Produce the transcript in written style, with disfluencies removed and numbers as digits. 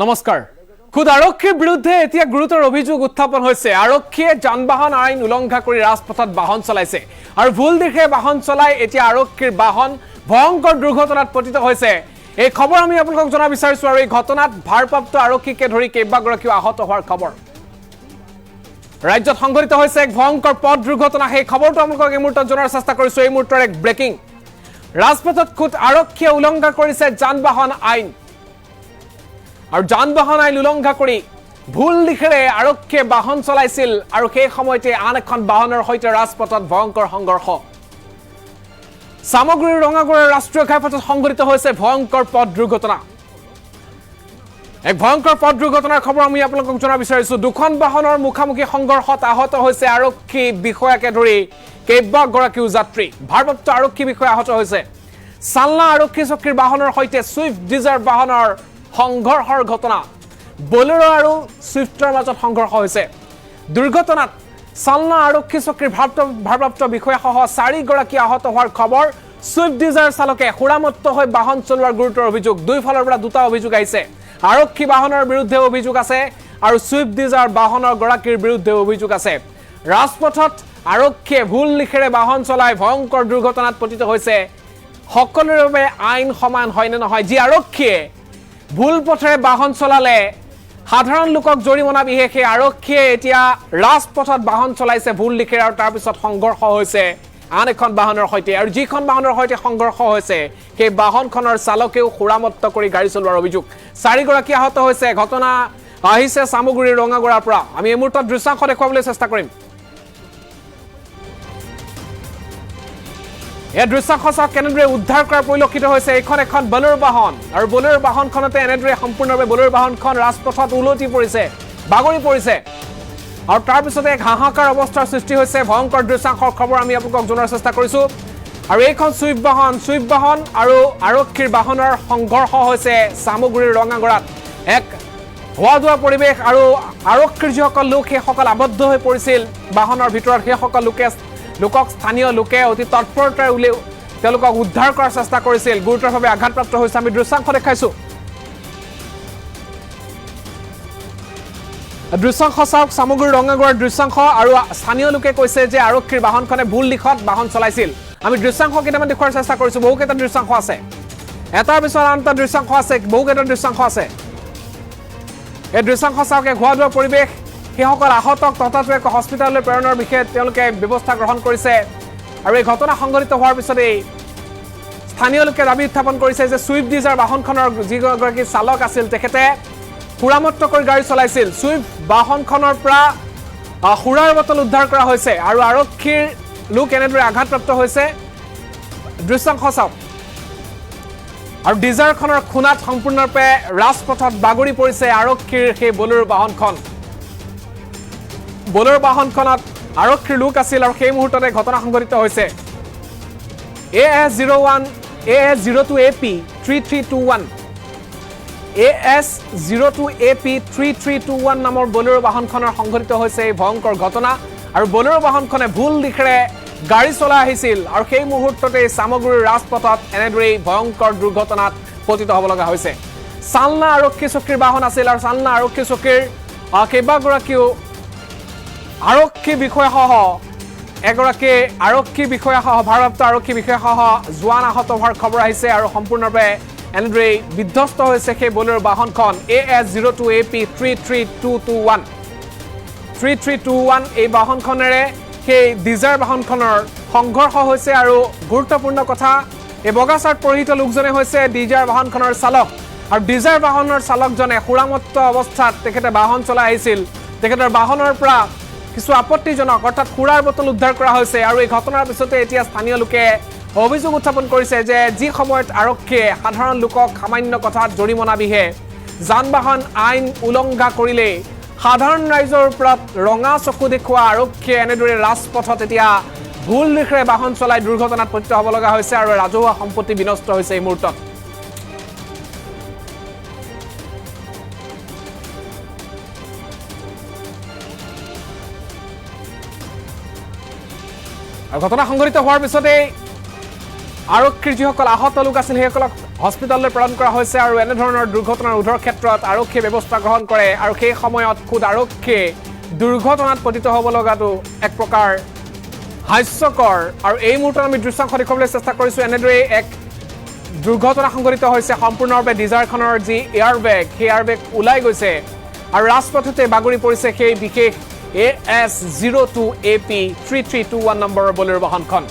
নমস্কাৰ খুদ আৰক্ষীৰ বিৰুদ্ধে এতিয়া গুৰুতৰ অভিযোগ উত্থাপন হৈছে আৰক্ষীয়ে যান-বাহন আইন উলংঘা কৰি ৰাজপথত বাহন চলাইছে আৰু ভুল দিশে বাহন চলাই এতিয়া আৰক্ষীৰ বাহন ভয়ংকৰ দুৰ্ঘটনাত পতিত হৈছে এই খবৰ আমি আপোনালোকক জনা বিচাৰিছো আৰু এই ঘটনাত ভাৰপ্ৰাপ্ত আৰক্ষীকে ধৰি কেইবাগৰাকীও আহত হোৱাৰ খবৰ ৰাজ্যত সংঘটিত হৈছে এক ভয়ংকৰ পথ দুৰ্ঘটনা সেই খবৰটো আপোনালোকক এই মুহূৰ্তত জনাৰ চেষ্টা কৰিছো এই মুহূৰ্তৰ এক ব্ৰেকিং ৰাজপথত খুদ আৰক্ষীয়ে উলংঘা কৰিছে যান-বাহন আইন আৰু যান-বাহন আইন উলংঘা কৰি ভুল দিশেৰে আৰক্ষীয়ে বাহন চলাইছিল আৰু সেই সময়তে আন এখন বাহনৰ সৈতে ৰাজপথত ভয়ংকৰ সংঘৰ্ষ সামগ্ৰীৰ ৰঙাগড়ৰ ৰাষ্ট্ৰীয় ঘাইপথত সংঘটিত হৈছে ভয়ংকৰ পথ দুৰ্ঘটনা এক ভয়ংকৰ পথ দুৰ্ঘটনাৰ খবৰ আমি আপোনালোকক জনা বিচাৰিছো দুখন বাহনৰ মুখামুখি সংঘৰ্ষত আহত হৈছে আৰক্ষী বিষয়াকে ধৰি কেইবাগৰাকীও যাত্ৰী ভাৰপ্ৰাপ্ত আৰক্ষী বিষয়া আহত হৈছে চালনা আৰক্ষী চকীৰ বাহনৰ সৈতে সুইফট ডিজাৰ বাহনৰ সংঘৰ্ষৰ ঘটনা বলেৰো আৰু সুইফটৰ মাজত সংঘৰ্ষ হৈছে দুৰ্ঘটনাত চালনা আৰক্ষী চকীৰ ভাৰপ্ৰাপ্ত বিষয়াসহ 4 গৰাকী আহত হোৱাৰ খবৰ সুইফট ডিজাৰ চালকে খুৰামত্ত হৈ বাহন চলোৱাৰ গুৰুতৰ অভিযোগ দুই ফালৰ পৰা দুটা অভিযোগ আহিছে আৰক্ষী বাহনৰ বিৰুদ্ধে অভিযোগ আছে আৰু সুইফট ডিজাৰ বাহনৰ গৰাকীৰ বিৰুদ্ধে অভিযোগ আছে ৰাজপথত আৰক্ষীয়ে ভুল দিশেৰে বাহন চলাই ভয়ংকৰ দুৰ্ঘটনাত পতিত হৈছে সকলোৰে বাবে আইন সমান হয় নে নহয় যি আৰক্ষীয়ে ভুল পথে বাহন চলালে সাধাৰণ লোকক জৰিমনা বিহেকে আৰক্ষীয়ে এতিয়া ৰাজপথত বাহন চলাইছে ভুল দিশেৰে আৰু তাৰ পিছত সংঘৰ্ষ হৈছে আন এখন বাহনৰ সৈতে আৰু যিখন বাহনৰ সৈতে সংঘৰ্ষ হৈছে সেই বাহনখনৰ চালকেও খুৰামত্ত কৰি গাড়ী চলোৱাৰ অভিযোগ 4 গৰাকী আহত হৈছে ঘটনা আহিছে সামগ্ৰীৰ ৰঙাগড়ৰ পৰা আমি এই মুহূৰ্তত দৃশ্যাংশ দেখুৱাবলৈ চেষ্টা কৰিম এই দৃশ্যাংশ চাওক কেনেদৰে উদ্ধাৰ কৰা পৰিলক্ষিত হৈছে এখন বলেৰো বাহন আৰু বলেৰো বাহনখনতে এনেদৰে সম্পূৰ্ণভাৱে বলেৰো বাহনখন ৰাজপথত উলটি পৰিছে বাগৰি পৰিছে আৰু তাৰ পিছতে এক হাহাকাৰ অৱস্থাৰ সৃষ্টি হৈছে ভয়ংকৰ দৃশ্যাংশৰ খবৰ আমি আপোনালোকক জনাৰ চেষ্টা কৰিছো আৰু এইখন সুইফট বাহন আৰু আৰক্ষীৰ বাহনৰ সংঘৰ্ষ হৈছে সামগ্ৰীৰ ৰঙাগড়াত এক হোৱা পৰিৱেশ আৰু আৰক্ষীৰ যিসকল লোক সেইসকল আবদ্ধ হৈ পৰিছিল বাহনৰ ভিতৰত সেইসকল লোকক স্থানীয় লোকে অতি তৎপৰতাৰে তেওঁলোকক উদ্ধাৰ কৰাৰ চেষ্টা কৰিছিল গুৰুতৰভাৱে আঘাতপ্ৰাপ্ত হৈছে আমি দৃশ্যাংশ দেখাইছো দৃশ্যাংশ চাওক সামগ্ৰীৰ ৰঙাগড়ৰ দৃশ্যাংশ আৰু স্থানীয় লোকে কৈছে যে আৰক্ষীৰ বাহনখনে ভুল দিশত বাহন চলাইছিল আমি দৃশ্যাংশ কেইটামান দেখুৱাৰ চেষ্টা কৰিছো বহুকেইটা দৃশ্যাংশ আছে এটাৰ পিছত আনটা দৃশ্যাংশ আছে বহুকেইটা দৃশ্যাংশ আছে এই দৃশ্যাংশ চাওক হোৱা পৰিৱেশ সেইসকল আহতক ততাতৈয়াকৈ হস্পিটাললৈ প্ৰেৰণৰ বিষয়ে তেওঁলোকে ব্যৱস্থা গ্ৰহণ কৰিছে আৰু এই ঘটনা সংঘটিত হোৱাৰ পিছতেই স্থানীয় লোকে দাবী উত্থাপন কৰিছে যে সুইফট ডিজাৰ বাহনখনৰ যিগৰাকী চালক আছিল তেখেতে খুৰামত্ত কৰি গাড়ী চলাইছিল সুইফট বাহনখনৰ পৰা খুৰাৰ বটল উদ্ধাৰ কৰা হৈছে আৰু আৰক্ষীৰ লোক এনেদৰে আঘাতপ্ৰাপ্ত হৈছে দৃশ্যাংশ চাওক আৰু ডিজাৰখনৰ খুনাত সম্পূৰ্ণৰূপে ৰাজপথত বাগৰি পৰিছে আৰক্ষীৰ সেই বলেৰো বাহনখন বলেৰো বাহনখনত আৰক্ষীৰ লোক আছিল আৰু সেই মুহূৰ্ততে ঘটনা সংঘটিত হৈছে AS02AP 3321 নামৰ বলেৰো বাহনখনৰ সংঘটিত হৈছে এই ভয়ংকৰ ঘটনা আৰু বলেৰো বাহনখনে ভুল দিশেৰে গাড়ী চলাই আহিছিল আৰু সেই মুহূৰ্ততে সামগ্ৰীৰ ৰাজপথত এনেদৰে ভয়ংকৰ দুৰ্ঘটনাত পতিত হ'ব লগা হৈছে চালনা আৰক্ষী চকীৰ বাহন আছিল আৰু চালনা আৰক্ষী চকীৰ কেইবাগৰাকীও আৰক্ষী বিষয়াসহ এগৰাকী আৰক্ষী বিষয়াসহ ভাৰপ্ৰাপ্ত আৰক্ষী বিষয়াসহ জোৱান আহত হোৱাৰ খবৰ আহিছে আৰু সম্পূৰ্ণৰূপে এনেদৰে বিধ্বস্ত হৈছে সেই বলেৰো বাহনখন AS02AP 3321 এই বাহনখনেৰে সেই ডিজাৰ বাহনখনৰ সংঘৰ্ষ হৈছে আৰু গুৰুত্বপূৰ্ণ কথা এই বগা চাৰ্ট পৰিহিত লোকজনে হৈছে ডিজাৰ বাহনখনৰ চালক আৰু ডিজাৰ বাহনৰ চালকজনে খুৰামত্ত অৱস্থাত তেখেতে বাহন চলাই আহিছিল তেখেতৰ বাহনৰ পৰা কিছু আপত্তিজনক অৰ্থাৎ খুৰাৰ বটল উদ্ধাৰ কৰা হৈছে আৰু এই ঘটনাৰ পিছতে এতিয়া স্থানীয় লোকে অভিযোগ উত্থাপন কৰিছে যে যি সময়ত আৰক্ষীয়ে সাধাৰণ লোকক সামান্য কথাত জৰিমনা বিহে যান-বাহন আইন উলংঘা কৰিলে সাধাৰণ ৰাইজৰ ওপৰত ৰঙা চকু দেখুওৱা আৰক্ষীয়ে এনেদৰে ৰাজপথত এতিয়া ভুল দিশেৰে বাহন চলাই দুৰ্ঘটনাত পতিত হ'ব লগা হৈছে আৰু ৰাজহুৱা সম্পত্তি বিনষ্ট হৈছে এই মুহূৰ্তত আৰু ঘটনা সংঘটিত হোৱাৰ পিছতে আৰক্ষীৰ যিসকল আহত লোক আছিল সেইসকলক হস্পিটাললৈ প্ৰেৰণ কৰা হৈছে আৰু এনেধৰণৰ দুৰ্ঘটনা ৰোধৰ ক্ষেত্ৰত আৰক্ষীয়ে ব্যৱস্থা গ্ৰহণ কৰে আৰু সেই সময়ত খুদ আৰক্ষীয়ে দুৰ্ঘটনাত পতিত হ'ব লগাটো এক প্ৰকাৰ হাস্যকৰ আৰু এই মুহূৰ্তত আমি দৃশ্যাংশ দেখুৱাবলৈ চেষ্টা কৰিছোঁ এনেদৰে এক দুৰ্ঘটনা সংঘটিত হৈছে সম্পূৰ্ণৰূপে ডিজায়াৰখনৰ যি এয়াৰবেগ সেই এয়াৰবেগ ওলাই গৈছে আৰু ৰাজপথতে বাগৰি পৰিছে সেই বিশেষ AS02AP 3321 নম্বৰৰ বলেৰো বাহনখন